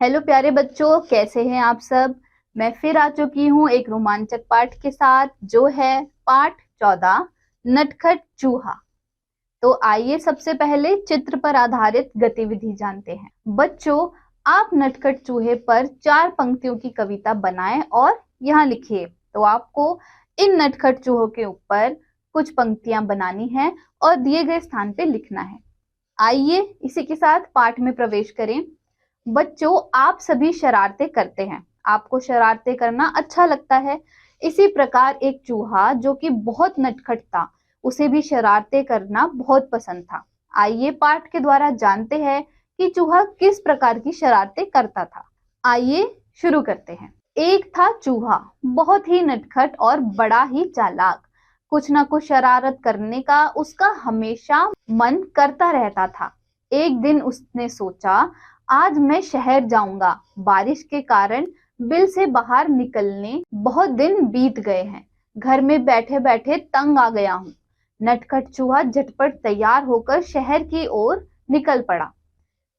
Hello प्यारे बच्चों, कैसे हैं आप सब। मैं फिर आ चुकी हूँ एक रोमांचक पाठ के साथ, जो है पाठ 14 नटखट चूहा। तो आइए सबसे पहले चित्र पर आधारित गतिविधि जानते हैं। बच्चों, आप नटखट चूहे पर 4 पंक्तियों की कविता बनाएं और यहाँ लिखिए। तो आपको इन नटखट चूहों के ऊपर कुछ पंक्तियां बनानी है और दिए गए स्थान पे लिखना है। आइए इसी के साथ पाठ में प्रवेश करें। बच्चों, आप सभी शरारतें करते हैं, आपको शरारतें करना अच्छा लगता है। इसी प्रकार एक चूहा जो कि बहुत नटखट था, उसे भी शरारतें करना बहुत पसंद था। आइए पाठ के द्वारा जानते हैं कि चूहा किस प्रकार की शरारतें करता था। आइए शुरू करते हैं। एक था चूहा, बहुत ही नटखट और बड़ा ही चालाक। कुछ ना कुछ शरारत करने का उसका हमेशा मन करता रहता था। एक दिन उसने सोचा, आज मैं शहर जाऊंगा। बारिश के कारण बिल से बाहर निकलने बहुत दिन बीत गए हैं। घर में बैठे बैठे तंग आ गया हूँ। नटखट चूहा झटपट तैयार होकर शहर की ओर निकल पड़ा।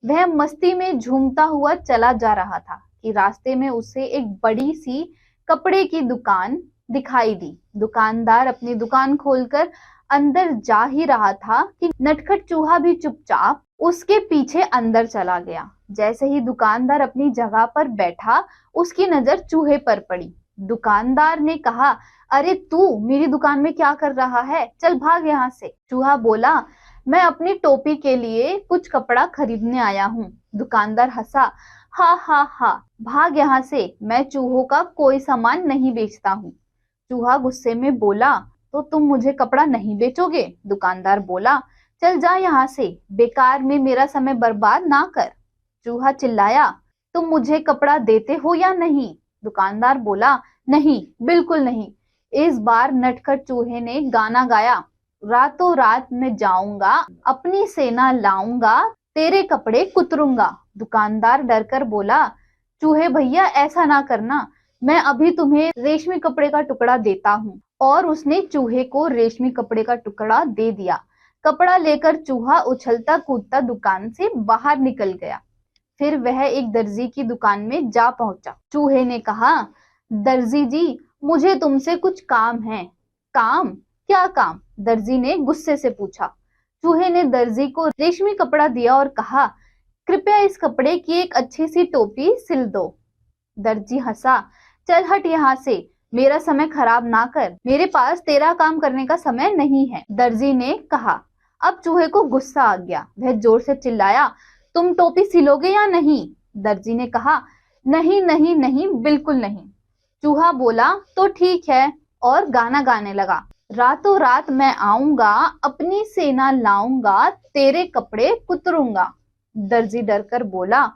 वह मस्ती में झूमता हुआ चला जा रहा था कि रास्ते में उसे एक बड़ी सी कपड़े की दुकान दिखाई दी। दुकानदार अपनी दुकान खोलकर अंदर जा ही रहा था कि नटखट चूहा भी चुपचाप उसके पीछे अंदर चला गया। जैसे ही दुकानदार अपनी जगह पर बैठा, उसकी नजर चूहे पर पड़ी। दुकानदार ने कहा, अरे तू मेरी दुकान में क्या कर रहा है, चल भाग यहाँ से। चूहा बोला, मैं अपनी टोपी के लिए कुछ कपड़ा खरीदने आया हूँ। दुकानदार हंसा, हा हा हा, भाग यहाँ से, मैं चूहों का कोई सामान नहीं बेचता हूँ। चूहा गुस्से में बोला, तो तुम मुझे कपड़ा नहीं बेचोगे? दुकानदार बोला, चल जा यहाँ से, बेकार में मेरा समय बर्बाद ना कर। चूहा चिल्लाया, तुम मुझे कपड़ा देते हो या नहीं? दुकानदार बोला, नहीं, बिल्कुल नहीं। इस बार नटखट चूहे ने गाना गाया, रातों रात मैं जाऊंगा, अपनी सेना लाऊंगा, तेरे कपड़े कुतरूंगा। दुकानदार डरकर बोला, चूहे भैया ऐसा ना करना, मैं अभी तुम्हें रेशमी कपड़े का टुकड़ा देता हूँ। और उसने चूहे को रेशमी कपड़े का टुकड़ा दे दिया। कपड़ा लेकर चूहा उछलता कूदता दुकान से बाहर निकल गया। फिर वह एक दर्जी की दुकान में जा पहुंचा। चूहे ने कहा, दर्जी जी, मुझे तुमसे कुछ काम है। काम? क्या काम? दर्जी ने गुस्से से पूछा। चूहे ने दर्जी को रेशमी कपड़ा दिया और कहा, कृपया इस कपड़े की एक अच्छी सी टोपी सिल दो। दर्जी हंसा, चल हट यहाँ से, मेरा समय खराब ना कर, मेरे पास तेरा काम करने का समय नहीं है। दर्जी ने कहा। अब चूहे को गुस्सा आ गया। वह जोर से चिल्लाया, तुम टोपी सिलोगे या नहीं? दर्जी ने कहा, नहीं नहीं नहीं, बिल्कुल नहीं। चूहा बोला, तो ठीक है, और गाना गाने लगा, रातों रात मैं आऊंगा, अपनी सेना लाऊंगा, तेरे कपड़े कुतरूंगा। दर्जी डरकर बोला,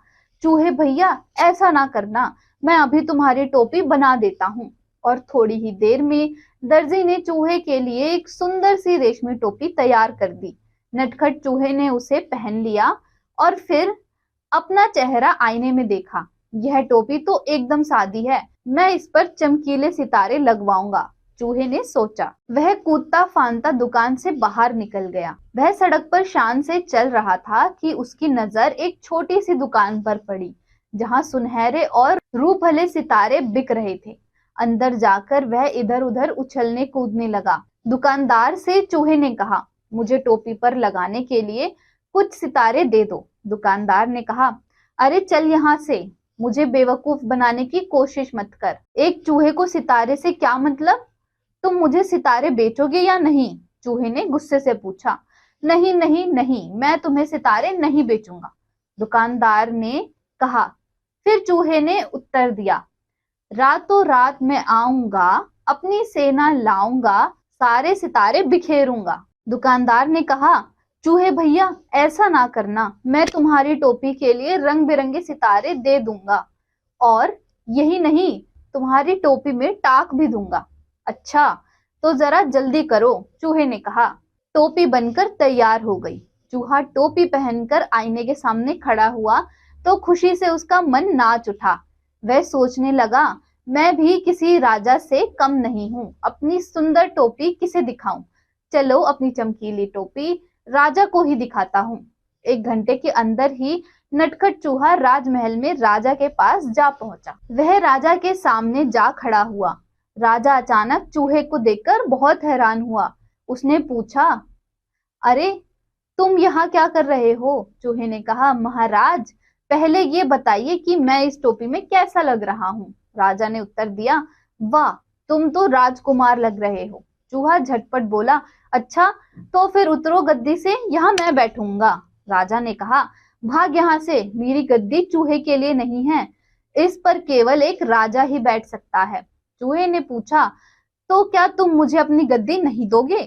चूहे भैया ऐसा ना करना, मैं अभी तुम्हारी टोपी बना देता हूँ। और थोड़ी ही देर में दर्जी ने चूहे के लिए एक सुंदर सी रेशमी टोपी तैयार कर दी। नटखट चूहे ने उसे पहन लिया और फिर अपना चेहरा आईने में देखा। यह टोपी तो एकदम सादी है, मैं इस पर चमकीले सितारे लगवाऊंगा, चूहे ने सोचा। वह कूदता फांदता दुकान से बाहर निकल गया। वह सड़क पर शान से चल रहा था कि उसकी नजर एक छोटी सी दुकान पर पड़ी, जहां सुनहरे और रूपहले सितारे बिक रहे थे। अंदर जाकर वह इधर उधर उछलने कूदने लगा। दुकानदार से चूहे ने कहा, मुझे टोपी पर लगाने के लिए कुछ सितारे दे दो। दुकानदार ने कहा, अरे चल यहाँ से, मुझे बेवकूफ बनाने की कोशिश मत कर। एक चूहे को सितारे से क्या मतलब? तुम मुझे सितारे बेचोगे या नहीं? चूहे ने गुस्से से पूछा। नहीं नहीं नहीं, मैं तुम्हें सितारे नहीं बेचूंगा, दुकानदार ने कहा। फिर चूहे ने उत्तर दिया, रातों रात मैं आऊंगा, अपनी सेना लाऊंगा, सारे सितारे बिखेरूंगा। दुकानदार ने कहा, चूहे भैया ऐसा ना करना, मैं तुम्हारी टोपी के लिए रंग बिरंगे सितारे दे दूंगा, और यही नहीं, तुम्हारी टोपी में टाक भी दूंगा। अच्छा, तो जरा जल्दी करो, चूहे ने कहा। टोपी बनकर तैयार हो गई। चूहा टोपी पहनकर आईने के सामने खड़ा हुआ तो खुशी से उसका मन नाच उठा। वह सोचने लगा, मैं भी किसी राजा से कम नहीं हूँ, अपनी सुंदर टोपी किसे दिखाऊं? चलो अपनी चमकीली टोपी राजा को ही दिखाता हूँ। 1 घंटे के अंदर ही नटखट चूहा राजमहल में राजा के पास जा पहुंचा। वह राजा के सामने जा खड़ा हुआ। राजा अचानक चूहे को देखकर बहुत हैरान हुआ। उसने पूछा, अरे तुम यहाँ क्या कर रहे हो? चूहे ने कहा, महाराज पहले ये बताइए कि मैं इस टोपी में कैसा लग रहा हूँ। राजा ने उत्तर दिया, वाह तुम तो राजकुमार लग रहे हो। चूहा झटपट बोला, अच्छा तो फिर उतरो गद्दी से, यहाँ मैं बैठूंगा। राजा ने कहा, भाग यहाँ से, मेरी गद्दी चूहे के लिए नहीं है, इस पर केवल एक राजा ही बैठ सकता है। चूहे ने पूछा, तो क्या तुम मुझे अपनी गद्दी नहीं दोगे?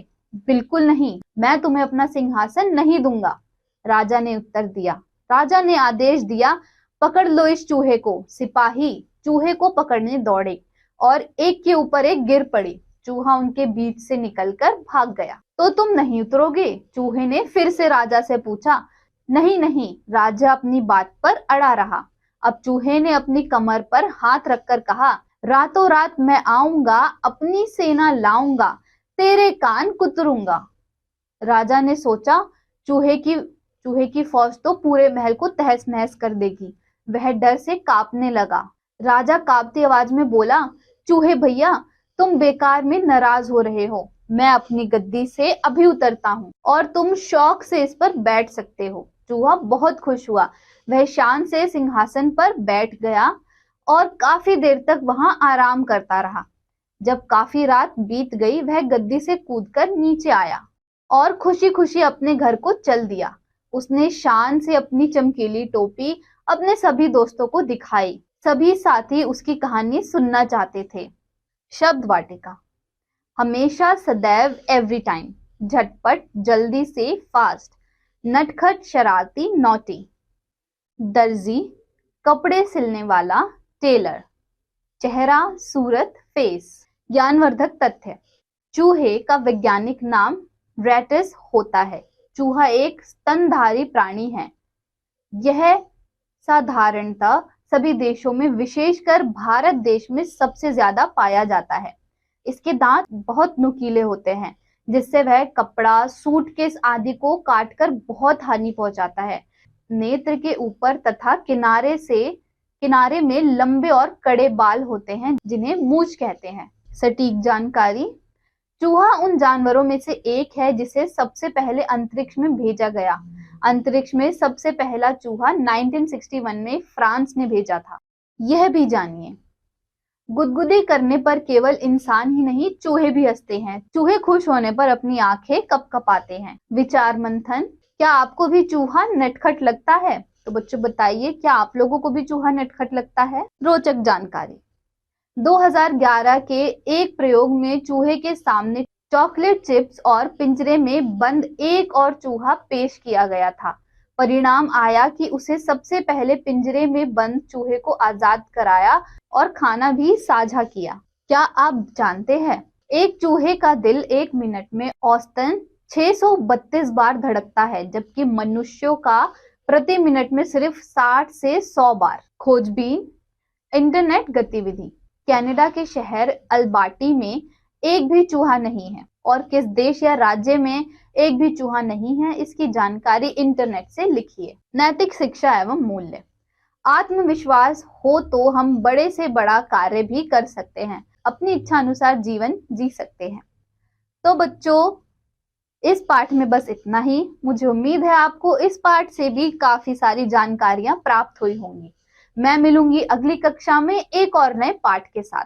बिल्कुल नहीं, मैं तुम्हें अपना सिंहासन नहीं दूंगा, राजा ने उत्तर दिया। राजा ने आदेश दिया, पकड़ लो इस चूहे को। सिपाही चूहे को पकड़ने दौड़े और एक के ऊपर एक गिर पड़े। चूहा उनके बीच से निकलकर भाग गया। तो तुम नहीं उतरोगे? चूहे ने फिर से राजा से पूछा। नहीं नहीं, राजा अपनी बात पर अड़ा रहा। अब चूहे ने अपनी कमर पर हाथ रखकर कहा, रातों रात मैं आऊंगा, अपनी सेना लाऊंगा, तेरे कान कुतरूंगा। राजा ने सोचा, चूहे की फौज तो पूरे महल को तहस नहस कर देगी। वह डर से कांपने लगा। राजा कांपती आवाज में बोला, चूहे भैया तुम बेकार में नाराज हो रहे हो, मैं अपनी गद्दी से अभी उतरता हूँ और तुम शौक से इस पर बैठ सकते हो। चूहा बहुत खुश हुआ। वह शान से सिंहासन पर बैठ गया और काफी देर तक वहां आराम करता रहा। जब काफी रात बीत गई, वह गद्दी से कूदकर नीचे आया और खुशी खुशी अपने घर को चल दिया। उसने शान से अपनी चमकीली टोपी अपने सभी दोस्तों को दिखाई। सभी साथी उसकी कहानी सुनना चाहते थे। शब्द वाटिका, हमेशा, सदैव, एवरी टाइम, झटपट, जल्दी से, फास्ट, नटखट, शरारती, नॉटी, दर्जी, कपड़े सिलने वाला, टेलर, चेहरा, सूरत, फेस। ज्ञानवर्धक तथ्य, चूहे का वैज्ञानिक नाम रेटिस होता है। चूहा एक स्तनधारी प्राणी है। यह साधारणतः सभी देशों में, विशेषकर भारत देश में सबसे ज्यादा पाया जाता है। इसके दांत बहुत नुकीले होते हैं, जिससे वह कपड़ा, सूटकेस आदि को काटकर बहुत हानि पहुंचाता है। नेत्र के ऊपर तथा किनारे में लंबे और कड़े बाल होते हैं, जिन्हें मूंछ कहते हैं। सटीक जानकारी, चूहा उन जानवरों में से एक है जिसे सबसे पहले अंतरिक्ष में भेजा गया। अंतरिक्ष में सबसे पहला चूहा 1961 में फ्रांस ने भेजा था। यह भी जानिए, गुदगुदी करने पर केवल इंसान ही नहीं, चूहे भी हंसते हैं। चूहे खुश होने पर अपनी आंखें कपकपाते हैं। विचार मंथन, क्या आपको भी चूहा नटखट लगता है? तो बच्चों बताइए, क्या आप लोगों को भी चूहा नटखट लगता है? रोचक जानकारी, 2011 के एक प्रयोग में चूहे के सामने चॉकलेट चिप्स और पिंजरे में बंद एक और चूहा पेश किया गया था। परिणाम आया कि उसे सबसे पहले पिंजरे में बंद चूहे को आजाद कराया और खाना भी साझा किया। क्या आप जानते हैं, एक चूहे का दिल 1 मिनट में औसतन 632 बार धड़कता है, जबकि मनुष्यों का प्रति मिनट में सिर्फ 60 से 100 बार। खोजबीन, इंटरनेट गतिविधि, कनाडा के शहर अल्बर्टा में एक भी चूहा नहीं है और किस देश या राज्य में एक भी चूहा नहीं है, इसकी जानकारी इंटरनेट से लिखिए। नैतिक शिक्षा एवं मूल्य, आत्मविश्वास हो तो हम बड़े से बड़ा कार्य भी कर सकते हैं, अपनी इच्छा अनुसार जीवन जी सकते हैं। तो बच्चों, इस पाठ में बस इतना ही। मुझे उम्मीद है आपको इस पाठ से भी काफी सारी जानकारियां प्राप्त हुई होंगी। मैं मिलूंगी अगली कक्षा में एक और नए पाठ के साथ।